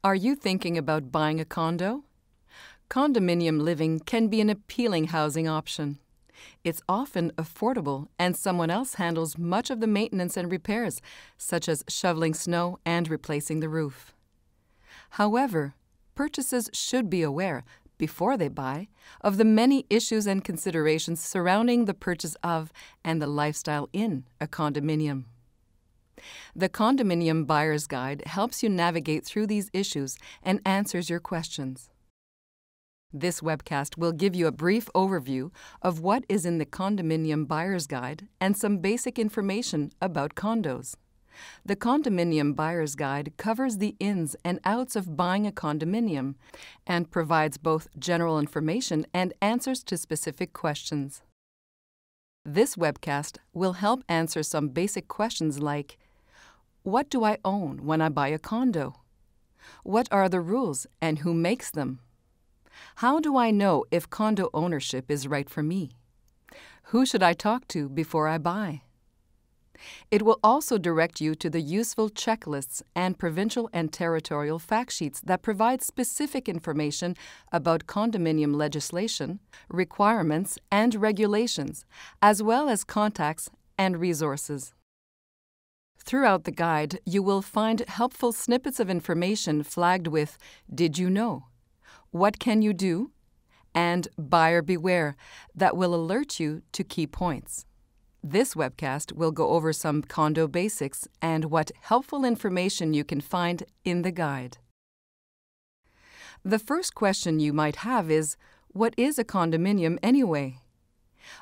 Are you thinking about buying a condo? Condominium living can be an appealing housing option. It's often affordable, and someone else handles much of the maintenance and repairs, such as shoveling snow and replacing the roof. However, purchasers should be aware, before they buy, of the many issues and considerations surrounding the purchase of and the lifestyle in a condominium. The Condominium Buyer's Guide helps you navigate through these issues and answers your questions. This webcast will give you a brief overview of what is in the Condominium Buyer's Guide and some basic information about condos. The Condominium Buyer's Guide covers the ins and outs of buying a condominium and provides both general information and answers to specific questions. This webcast will help answer some basic questions like, what do I own when I buy a condo? What are the rules and who makes them? How do I know if condo ownership is right for me? Who should I talk to before I buy? It will also direct you to the useful checklists and provincial and territorial fact sheets that provide specific information about condominium legislation, requirements, and regulations, as well as contacts and resources. Throughout the guide, you will find helpful snippets of information flagged with "Did you know?", "What can you do?" and "Buyer beware" that will alert you to key points. This webcast will go over some condo basics and what helpful information you can find in the guide. The first question you might have is, what is a condominium anyway?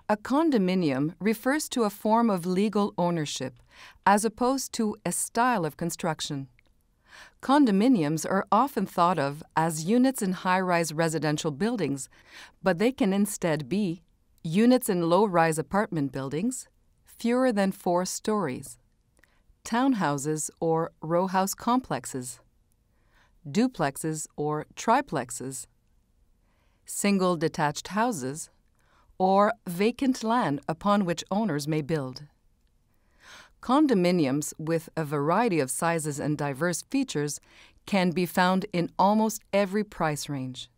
A condominium refers to a form of legal ownership, as opposed to a style of construction. Condominiums are often thought of as units in high-rise residential buildings, but they can instead be units in low-rise apartment buildings, fewer than 4 stories, townhouses or row-house complexes, duplexes or triplexes, single detached houses, or vacant land upon which owners may build. Condominiums with a variety of sizes and diverse features can be found in almost every price range.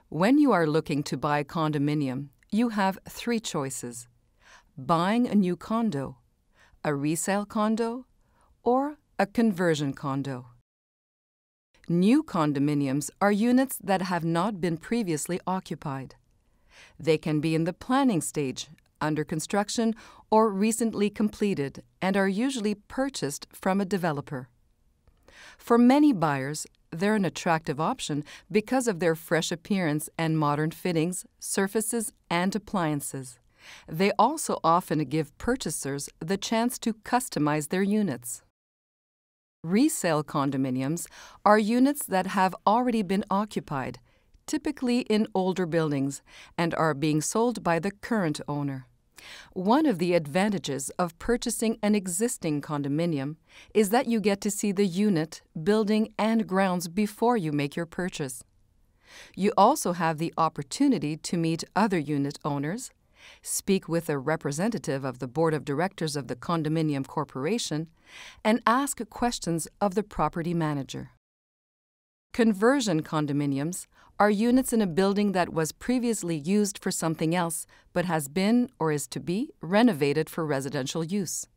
When you are looking to buy a condominium, you have 3 choices: buying a new condo, a resale condo, or a conversion condo. New condominiums are units that have not been previously occupied. They can be in the planning stage, under construction, or recently completed, and are usually purchased from a developer. For many buyers, they're an attractive option because of their fresh appearance and modern fittings, surfaces, and appliances. They also often give purchasers the chance to customize their units. Resale condominiums are units that have already been occupied, typically in older buildings, and are being sold by the current owner. One of the advantages of purchasing an existing condominium is that you get to see the unit, building, and grounds before you make your purchase. You also have the opportunity to meet other unit owners, speak with a representative of the board of directors of the condominium corporation, and ask questions of the property manager. Conversion condominiums are units in a building that was previously used for something else but has been or is to be renovated for residential use.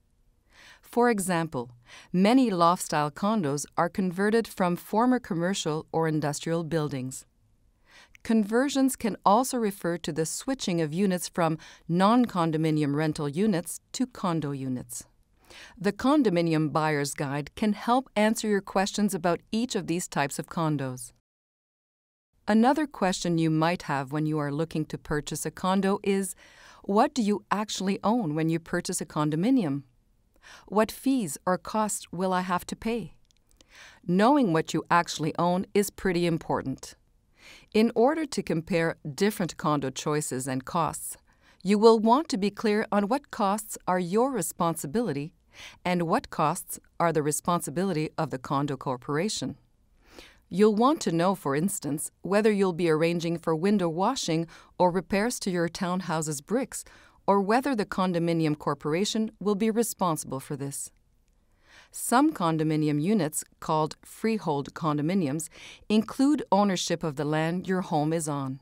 For example, many loft-style condos are converted from former commercial or industrial buildings. Conversions can also refer to the switching of units from non-condominium rental units to condo units. The Condominium Buyer's Guide can help answer your questions about each of these types of condos. Another question you might have when you are looking to purchase a condo is, what do you actually own when you purchase a condominium? What fees or costs will I have to pay? Knowing what you actually own is pretty important. In order to compare different condo choices and costs, you will want to be clear on what costs are your responsibility and what costs are the responsibility of the condo corporation. You'll want to know, for instance, whether you'll be arranging for window washing or repairs to your townhouse's bricks, or whether the condominium corporation will be responsible for this. Some condominium units, called freehold condominiums, include ownership of the land your home is on.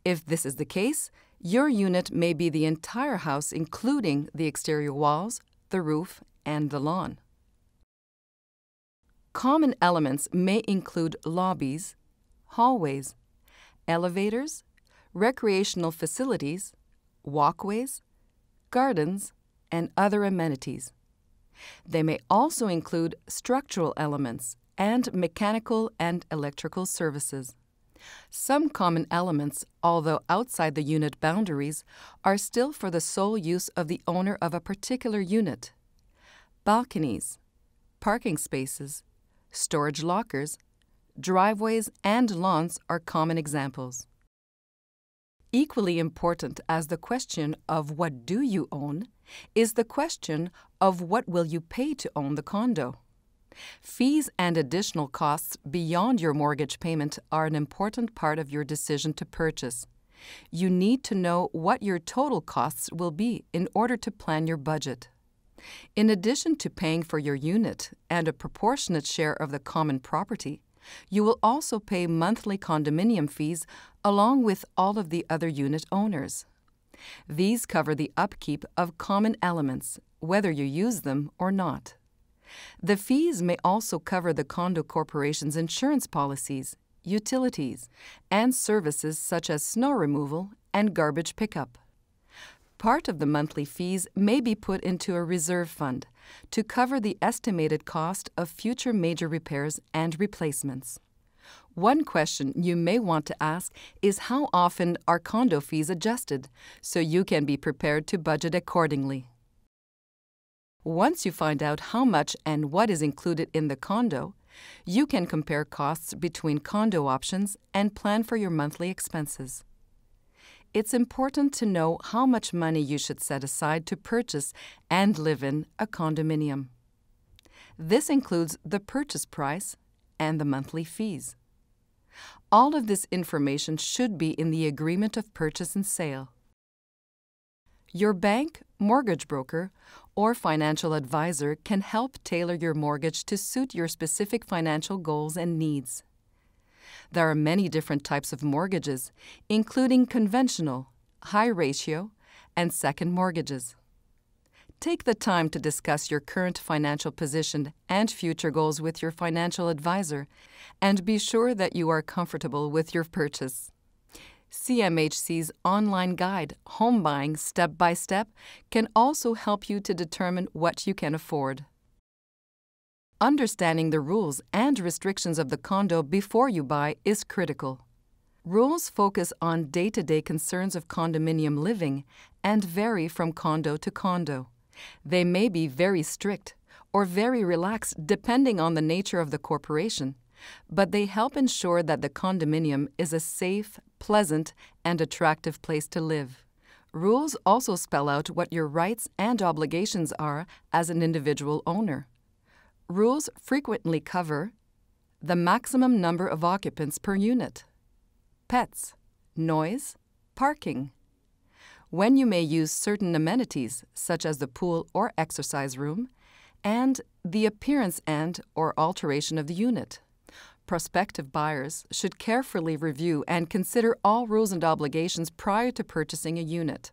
If this is the case, your unit may be the entire house, including the exterior walls, the roof, and the lawn. Common elements may include lobbies, hallways, elevators, recreational facilities, walkways, gardens, and other amenities. They may also include structural elements and mechanical and electrical services. Some common elements, although outside the unit boundaries, are still for the sole use of the owner of a particular unit. Balconies, parking spaces, storage lockers, driveways, and lawns are common examples. Equally important as the question of what do you own is the question of what will you pay to own the condo. Fees and additional costs beyond your mortgage payment are an important part of your decision to purchase. You need to know what your total costs will be in order to plan your budget. In addition to paying for your unit and a proportionate share of the common property, you will also pay monthly condominium fees along with all of the other unit owners. These cover the upkeep of common elements, whether you use them or not. The fees may also cover the condo corporation's insurance policies, utilities, and services such as snow removal and garbage pickup. Part of the monthly fees may be put into a reserve fund to cover the estimated cost of future major repairs and replacements. One question you may want to ask is how often are condo fees adjusted, so you can be prepared to budget accordingly. Once you find out how much and what is included in the condo, you can compare costs between condo options and plan for your monthly expenses. It's important to know how much money you should set aside to purchase and live in a condominium. This includes the purchase price and the monthly fees. All of this information should be in the agreement of purchase and sale. Your bank, mortgage broker, or financial advisor can help tailor your mortgage to suit your specific financial goals and needs. There are many different types of mortgages, including conventional, high ratio, and second mortgages. Take the time to discuss your current financial position and future goals with your financial advisor, and be sure that you are comfortable with your purchase. CMHC's online guide, Home Buying Step by Step, can also help you to determine what you can afford. Understanding the rules and restrictions of the condo before you buy is critical. Rules focus on day-to-day concerns of condominium living and vary from condo to condo. They may be very strict or very relaxed depending on the nature of the corporation, but they help ensure that the condominium is a safe, pleasant, and attractive place to live. Rules also spell out what your rights and obligations are as an individual owner. Rules frequently cover the maximum number of occupants per unit, pets, noise, parking, when you may use certain amenities, such as the pool or exercise room, and the appearance and/or alteration of the unit. Prospective buyers should carefully review and consider all rules and obligations prior to purchasing a unit.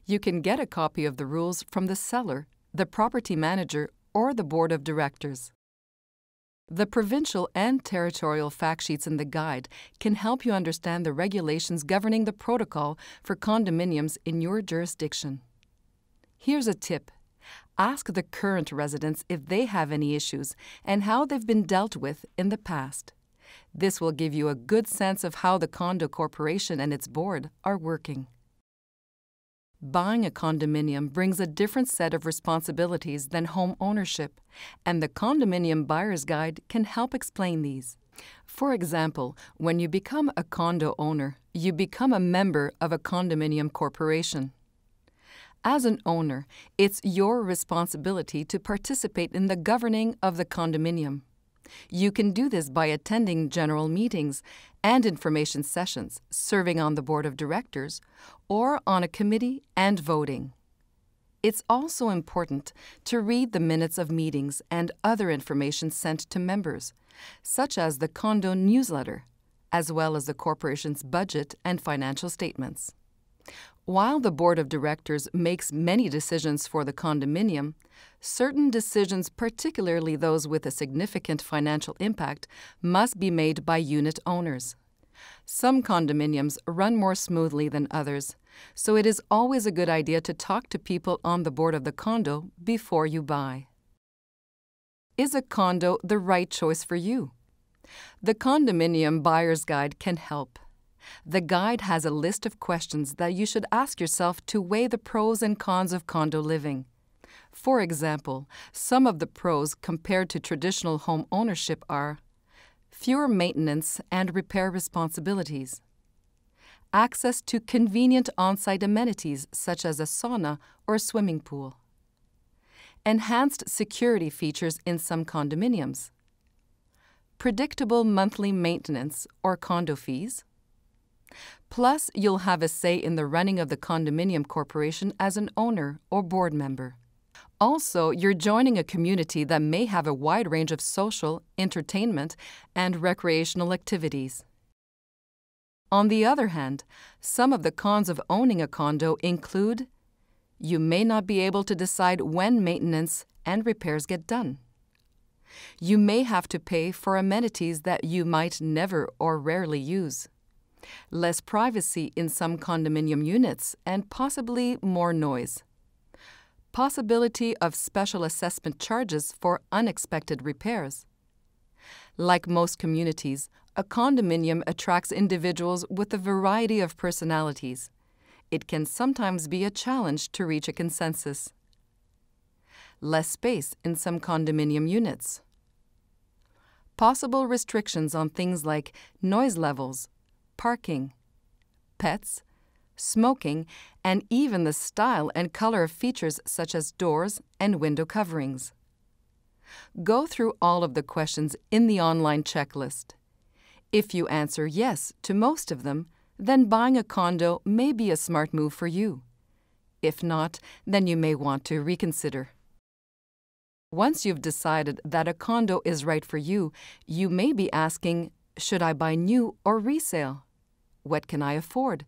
You can get a copy of the rules from the seller, the property manager, or the board of directors. The provincial and territorial fact sheets in the guide can help you understand the regulations governing the protocol for condominiums in your jurisdiction. Here's a tip. Ask the current residents if they have any issues and how they've been dealt with in the past. This will give you a good sense of how the condo corporation and its board are working. Buying a condominium brings a different set of responsibilities than home ownership, and the Condominium Buyer's Guide can help explain these. For example, when you become a condo owner, you become a member of a condominium corporation. As an owner, it's your responsibility to participate in the governing of the condominium. You can do this by attending general meetings and information sessions, serving on the board of directors, or on a committee and voting. It's also important to read the minutes of meetings and other information sent to members, such as the condo newsletter, as well as the corporation's budget and financial statements. While the board of directors makes many decisions for the condominium, certain decisions, particularly those with a significant financial impact, must be made by unit owners. Some condominiums run more smoothly than others, so it is always a good idea to talk to people on the board of the condo before you buy. Is a condo the right choice for you? The Condominium Buyer's Guide can help. The guide has a list of questions that you should ask yourself to weigh the pros and cons of condo living. For example, some of the pros compared to traditional home ownership are fewer maintenance and repair responsibilities, access to convenient on-site amenities such as a sauna or swimming pool, enhanced security features in some condominiums, predictable monthly maintenance or condo fees. Plus, you'll have a say in the running of the condominium corporation as an owner or board member. Also, you're joining a community that may have a wide range of social, entertainment, and recreational activities. On the other hand, some of the cons of owning a condo include: you may not be able to decide when maintenance and repairs get done. You may have to pay for amenities that you might never or rarely use. Less privacy in some condominium units, and possibly more noise. Possibility of special assessment charges for unexpected repairs. Like most communities, a condominium attracts individuals with a variety of personalities. It can sometimes be a challenge to reach a consensus. Less space in some condominium units. Possible restrictions on things like noise levels, parking, pets, smoking, and even the style and color of features such as doors and window coverings. Go through all of the questions in the online checklist. If you answer yes to most of them, then buying a condo may be a smart move for you. If not, then you may want to reconsider. Once you've decided that a condo is right for you, you may be asking, should I buy new or resale? What can I afford?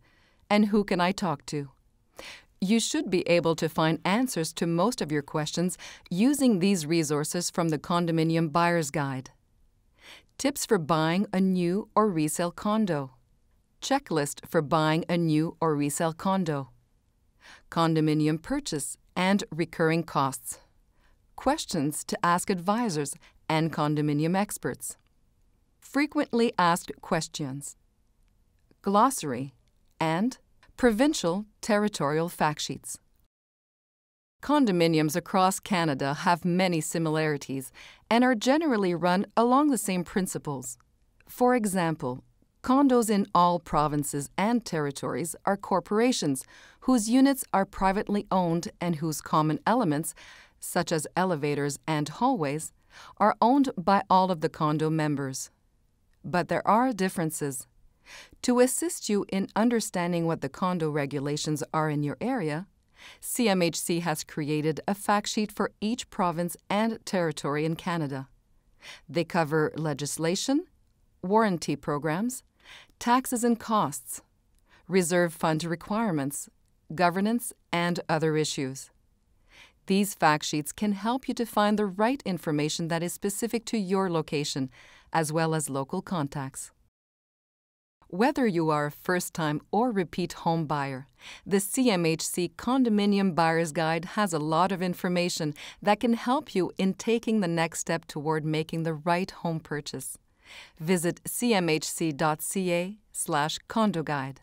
And who can I talk to? You should be able to find answers to most of your questions using these resources from the Condominium Buyer's Guide. Tips for buying a new or resale condo. Checklist for buying a new or resale condo. Condominium purchase and recurring costs. Questions to ask advisors and condominium experts. Frequently asked questions. Glossary, and provincial territorial fact sheets. Condominiums across Canada have many similarities and are generally run along the same principles. For example, condos in all provinces and territories are corporations whose units are privately owned and whose common elements, such as elevators and hallways, are owned by all of the condo members. But there are differences. To assist you in understanding what the condo regulations are in your area, CMHC has created a fact sheet for each province and territory in Canada. They cover legislation, warranty programs, taxes and costs, reserve fund requirements, governance, and other issues. These fact sheets can help you to find the right information that is specific to your location, as well as local contacts. Whether you are a first-time or repeat home buyer, the CMHC Condominium Buyer's Guide has a lot of information that can help you in taking the next step toward making the right home purchase. Visit cmhc.ca/condoguide.